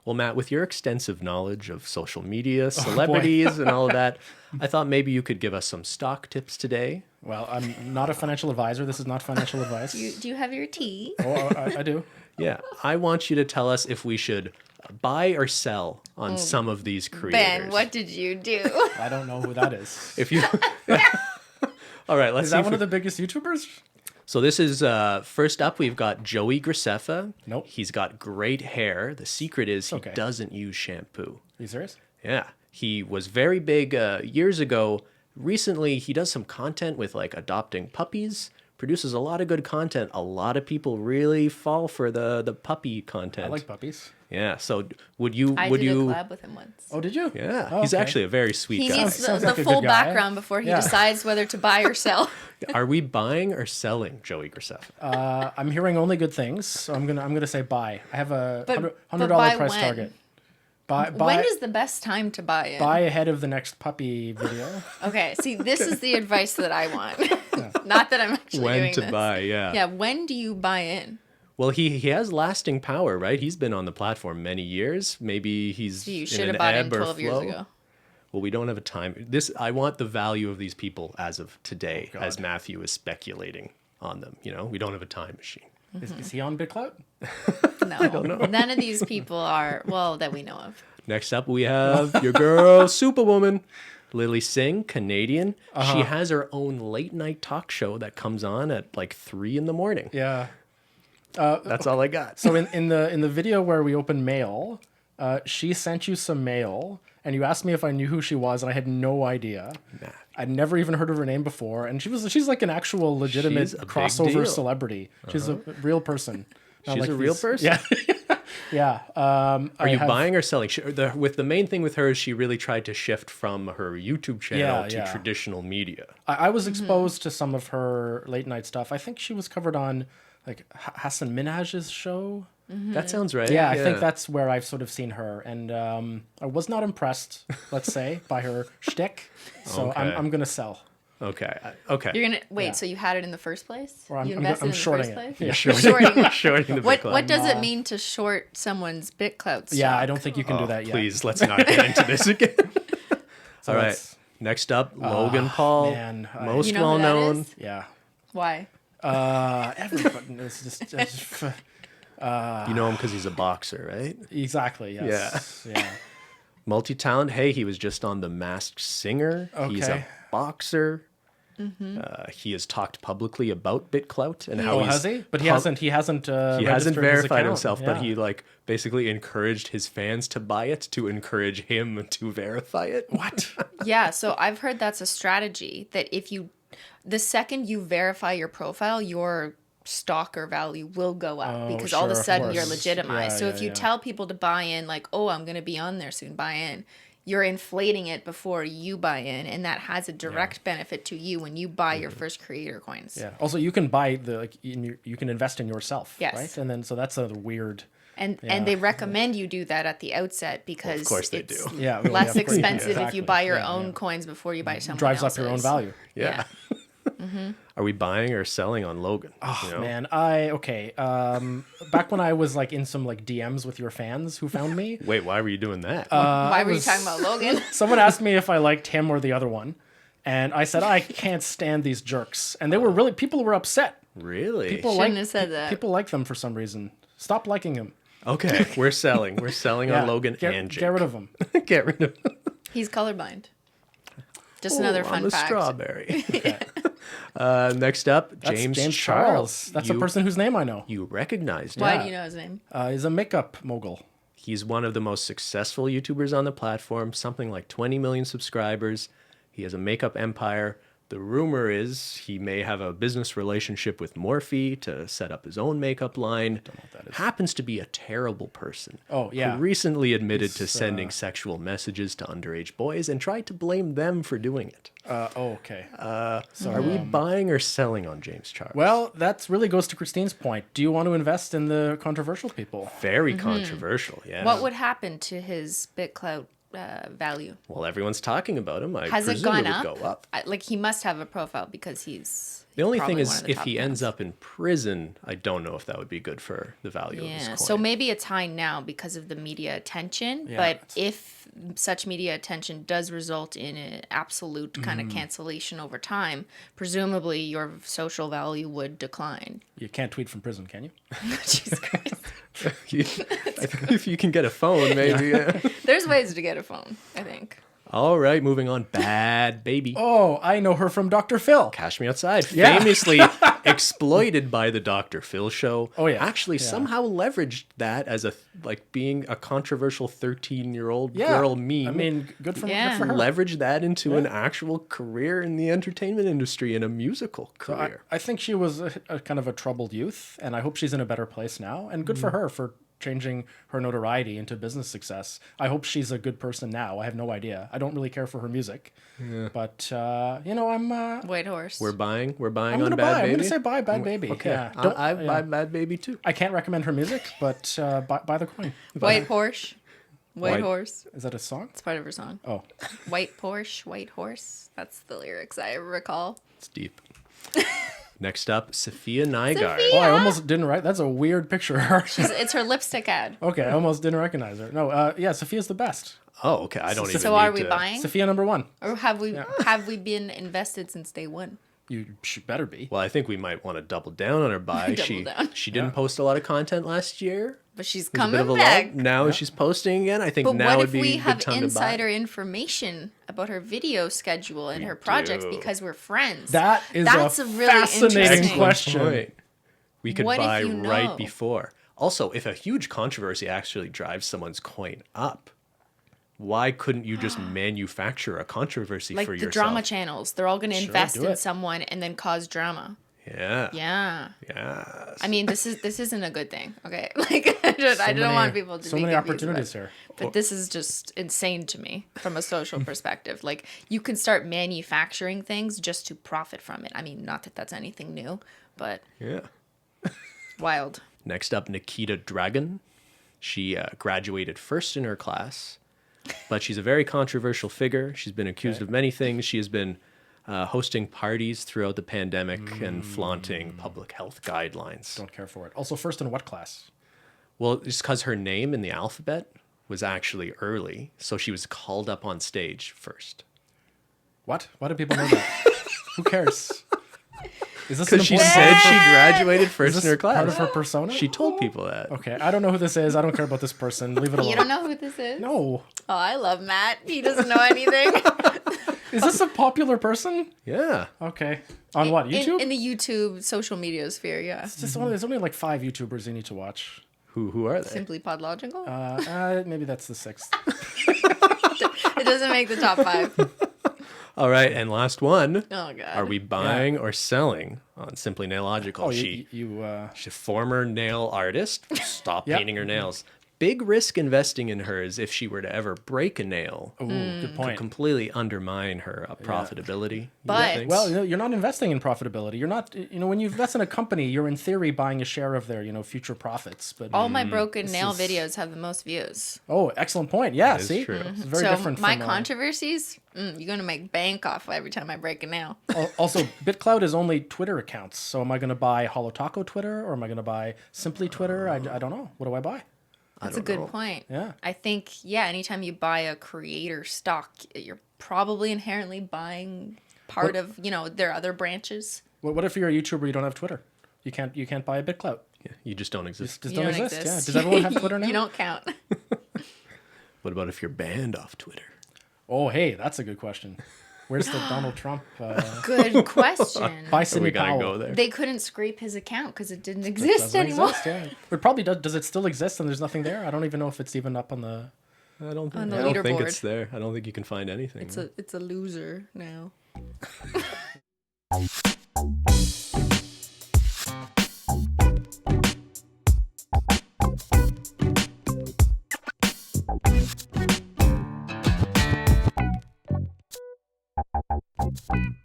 Well, Matt, with your extensive knowledge of social media, celebrities, and all of that, I thought maybe you could give us some stock tips today. Well, I'm not a financial advisor. This is not financial advice. Do you have your tea? Oh, I do. Yeah, I want you to tell us if we should buy or sell on some of these creators. Ben, what did you do? I don't know who that is. If you... All right, let's Is see. that one of the biggest YouTubers? So this is, first up, we've got Joey Graceffa. Nope. He's got great hair. The secret is he Okay. doesn't use shampoo. Are you serious? Yeah. He was very big years ago. Recently, he does some content with like adopting puppies, produces a lot of good content. A lot of people really fall for the puppy content. I like puppies. Yeah. So would you... I did a collab with him once. Oh, did you? Yeah. Oh, He's okay. actually a very sweet He guy. needs Sounds the like a full good guy. background before he Yeah. decides whether to buy or sell. Are we buying or selling Joey Graceffa? I'm hearing only good things, so I'm gonna say buy. I have a But $100 buy price when? target. Buy When is the best time to buy it? buy ahead of the next puppy video. Okay, see, this is the advice that I want. Not that I'm actually When doing to this. buy, yeah. Yeah, when do you buy in? Well, he has lasting power, right? He's been on the platform many years. Maybe he's You in should an have bought in ebb or 12 years flow. ago. Well, we don't have a time. I want the value of these people as of today, God. as Matthew is speculating on them. You know, we don't have a time machine. Is he on BitClout? No, none of these people are, well, that we know of. Next up, we have your girl, Superwoman, Lily Singh, Canadian. Uh-huh. She has her own late night talk show that comes on at like 3 a.m. Yeah. That's all I got. So in the video where we opened mail, she sent you some mail, and you asked me if I knew who she was, and I had no idea. Nah. I'd never even heard of her name before, and she's like an actual legitimate She's a big crossover deal. celebrity. She's a real person. Not She's like a real these- person? Yeah. Yeah. Are you buying or selling? The main thing with her is she really tried to shift from her YouTube channel to Yeah. traditional media. I was exposed to some of her late night stuff. I think she was covered on like Hassan Minhaj's show. That sounds right. Yeah, I think that's where I've sort of seen her, and I was not impressed, let's say, by her shtick. So Okay. I'm gonna sell. Okay. Okay. You're going to, wait, Yeah. so you had it in the first place? Or I'm- You I'm invested in the shorting first it. place? Yeah. You're Shorting it. shorting the What BitClout. does it mean to short someone's BitClout stock? Yeah, I don't think you can do that yet. Please, let's not get into this again. So All right. that's- Next up, Logan Paul, man, most You know well who that known. is? Yeah. Why? Everybody is just You know him because he's a boxer, right? exactly. Yes. Yeah. Multi-talent. Hey, he was just on The Masked Singer. He's a Okay. boxer. He has talked publicly about BitClout and how Oh, he's has he? But he hasn't. He hasn't. he hasn't registered his verified account. himself, but Yeah. he like basically encouraged his fans to buy it to encourage him to verify it. What? Yeah, so I've heard that's a strategy that the second you verify your profile, your stalker value will go up because all of a sure, of sudden you're course. legitimized. Yeah, So yeah, if you yeah. tell people to buy in, like, oh, I'm going to be on there soon, buy in, you're inflating it before you buy in, and that has a direct benefit to you when you buy your first creator coins. Yeah. Also, you can buy you can invest in yourself. Yes. Right. And then so that's a weird. And Yeah. they recommend you do that at the outset because course they it's do. Yeah. well, less yeah, of course, expensive if exactly. you buy your Yeah, own yeah. coins before you buy someone Drives up else's. your own value. Yeah. Are we buying or selling on Logan? Oh You know? man, okay. Back when I was like in some like DMs with your fans who found me, Wait, why were you doing that? Why were you talking about Logan? someone asked me if I liked him or the other one, and I said I can't stand these jerks, and they were really people were upset. Really? People Shouldn't like have said that. People like them for some reason. Stop liking him. Okay, we're selling. We're selling on Logan get, and Jake. get rid of him. Get rid of him. He's colorblind. Just another I'm fun a fact. strawberry. Next up, That's James, James Charles. That's a person whose name I know. You recognized Why him. do you know his name? He's a makeup mogul. He's one of the most successful YouTubers on the platform, something like 20 million subscribers. He has a makeup empire. The rumor is he may have a business relationship with Morphe to set up his own makeup line. Happens to be a terrible person. Oh, yeah. Who recently admitted to sending sexual messages to underage boys and tried to blame them for doing it. Okay. Are we buying or selling on James Charles? Well, that really goes to Christine's point. Do you want to invest in the controversial people? Very controversial, yeah. What would happen to his BitClout value? Well, everyone's talking about him. I Has it presume gone would up? go up. Like he must have a profile because he's The only thing Probably is, one of the if top he ends fans. up in prison, I don't know if that would be good for the value of his Yeah, coin. so maybe it's high now because of the media attention, Yeah, but it's- if such media attention does result in an absolute kind of cancellation over time, presumably your social value would decline. You can't tweet from prison, can you? Jesus Christ. I think if you can get a phone, maybe. Yeah. There's ways to get a phone, I think. All right, moving on. Bad Baby. Oh, I know her from Dr. Phil. Cash Me Outside, Yeah. famously exploited by the Dr. Phil show. Oh, yeah. Actually, Yeah. somehow leveraged that as being a controversial 13-year-old Yeah. girl meme. I mean, good for her. Leveraged that into an actual career in the entertainment industry, in a musical So career. I think she was a kind of a troubled youth, and I hope she's in a better place now. And good for her for changing her notoriety into business success. I hope she's a good person now. I have no idea. I don't really care for her music, but I'm White Horse. We're buying I'm on gonna Bad buy. Baby. I'm gonna say buy Bad Baby. Okay, Yeah. I buy yeah. Bad Baby too. I can't recommend her music, but buy the coin. White Horse. White White- Horse. Is that a song? It's part of her song. Oh, White Porsche, White Horse. That's the lyrics I recall. It's deep. Next up, Sophia Nygaard. Sophia! oh, I almost didn't write. That's a weird picture of her. It's her lipstick ad. Okay, I almost didn't recognize her. No, yeah, Sophia's the best. Oh, okay. I don't even. So are need we to- buying? Sophia number one. Or have we been invested since day one? You better be. Well, I think we might want to double down on her buy. Double down. She didn't post a lot of content last year. But she's It was a bit coming of a back. lull. Now she's posting again. I think But now what would if be we a have good time insider to buy. information about her video schedule and her projects do. because we're friends? That's a really fascinating interesting question. Point. We could What if buy you know? right before. Also, if a huge controversy actually drives someone's coin up, why couldn't you just manufacture a controversy Like for the yourself? drama channels, they're all going to invest do in it. someone and then cause drama. Yeah. Yeah. Yes. I mean, this isn't a good thing. Okay, like I don't want people to so be many confused opportunities about it. here. But this is just insane to me from a social perspective. Like you can start manufacturing things just to profit from it. I mean, not that that's anything new, but Yeah. wild. Next up, Nikita Dragon. She graduated first in her class, but she's a very controversial figure. She's been accused of many things. She has been hosting parties throughout the pandemic and flaunting public health guidelines. Don't care for it. Also, first in what class? Well, it's because her name in the alphabet was actually early, so she was called up on stage first. What? Why do people know that? Who cares? Is this an Because she important said part she of graduated Is first this in her part of class. her persona? She told people that. Okay, I don't know who this is. I don't care about this person. Leave it alone. You don't know who this is? No. Oh, I love Matt. He doesn't know anything. Is this a popular person? Yeah. Okay. On what? YouTube? In the YouTube social media sphere, yeah. It's just there's only like 5 YouTubers you need to watch. Who are they? SimplyPodLogical? Maybe that's the 6th. It doesn't make the top 5. All right, and last one. Oh, God. Are we buying or selling on Simply Nailogical? Oh, She's you a former nail artist. Stopped Yep. painting her nails. Big risk investing in hers if she were to ever break a nail. Ooh, good point. Completely undermine her profitability. you But- think? Well, you're not investing in profitability. You're not, when you invest in a company, you're in theory buying a share of their, future profits. But All my broken nail is- videos have the most views. oh, excellent point. Yeah, is see, true. It's very So different. my from, controversies, you're going to make bank off every time I break a nail. Also, BitCloud is only Twitter accounts. So am I going to buy Holotaco Twitter or am I going to buy Simply Twitter? I don't know. What do I buy? That's a good point. Yeah. I think, anytime you buy a creator stock, you're probably inherently buying part of, their other branches. What if you're a YouTuber? You don't have Twitter. You can't buy a BitCloud. Yeah, you just don't exist. Just You don't exist. Yeah. Does everyone have Twitter now? You don't count. What about if you're banned off Twitter? Oh, hey, that's a good question. Where's the Donald Trump? Good question. Buy Are we Sidney gonna Powell. go there? They couldn't scrape his account because it didn't It exist doesn't anymore. exist, yeah. It probably does. Does it still exist and there's nothing there? I don't even know if it's even up on the... I don't On the think leaderboard. it's there. I don't think you can find anything. It's a loser now.